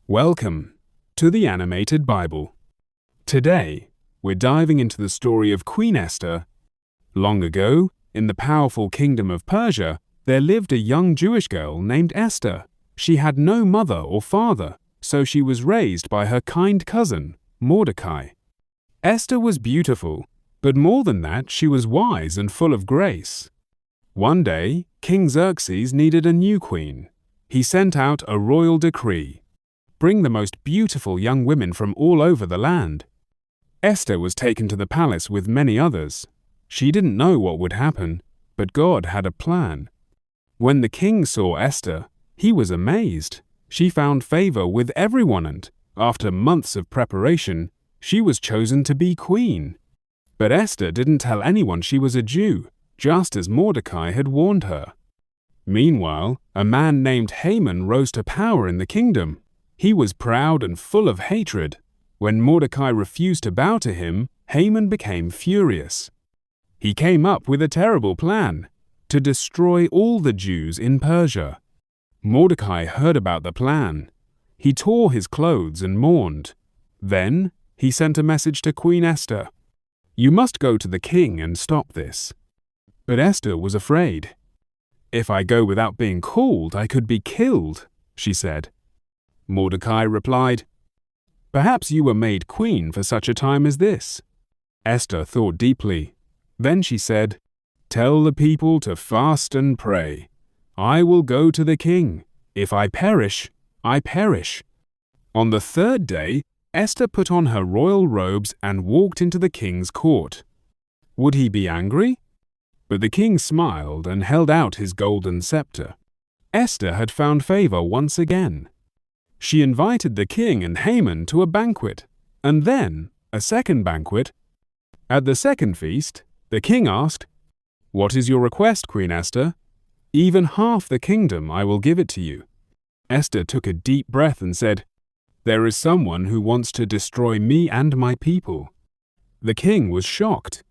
Welcome to the Animated Bible. Today, we're diving into the story of Queen Esther. Long ago, in the powerful kingdom of Persia, there lived a young Jewish girl named Esther. She had no mother or father, so she was raised by her kind cousin, Mordecai. Esther was beautiful, but more than that, she was wise and full of grace. One day, King Xerxes needed a new queen. He sent out a royal decree: bring the most beautiful young women from all over the land. Esther was taken to the palace with many others. She didn't know what would happen, but God had a plan. When the king saw Esther, he was amazed. She found favor with everyone and, after months of preparation, she was chosen to be queen. But Esther didn't tell anyone she was a Jew, just as Mordecai had warned her. Meanwhile, a man named Haman rose to power in the kingdom. He was proud and full of hatred. When Mordecai refused to bow to him, Haman became furious. He came up with a terrible plan: to destroy all the Jews in Persia. Mordecai heard about the plan. He tore his clothes and mourned. Then he sent a message to Queen Esther: "You must go to the king and stop this." But Esther was afraid. "If I go without being called, I could be killed," she said. Mordecai replied, "Perhaps you were made queen for such a time as this." Esther thought deeply. Then she said, "Tell the people to fast and pray. I will go to the king. If I perish, I perish." On the third day, Esther put on her royal robes and walked into the king's court. Would he be angry? But the king smiled and held out his golden scepter. Esther had found favor once again. She invited the king and Haman to a banquet, and then a second banquet. At the second feast, the king asked, "What is your request, Queen Esther? Even half the kingdom I will give it to you." Esther took a deep breath and said, "There is someone who wants to destroy me and my people." The king was shocked.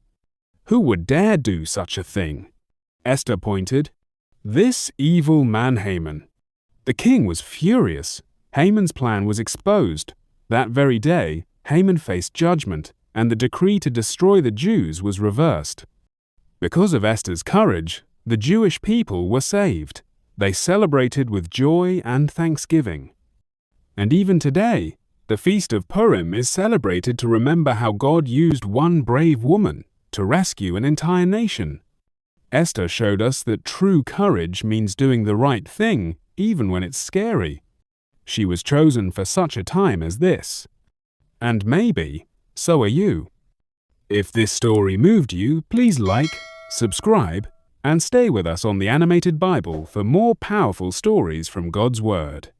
Who would dare do such a thing? Esther pointed, "This evil man Haman." The king was furious. Haman's plan was exposed. That very day, Haman faced judgment, and the decree to destroy the Jews was reversed. Because of Esther's courage, the Jewish people were saved. They celebrated with joy and thanksgiving. And even today, the Feast of Purim is celebrated to remember how God used one brave woman to rescue an entire nation. Esther showed us that true courage means doing the right thing, even when it's scary. She was chosen for such a time as this. And maybe, so are you. If this story moved you, please like, subscribe, and stay with us on the Animated Bible for more powerful stories from God's Word.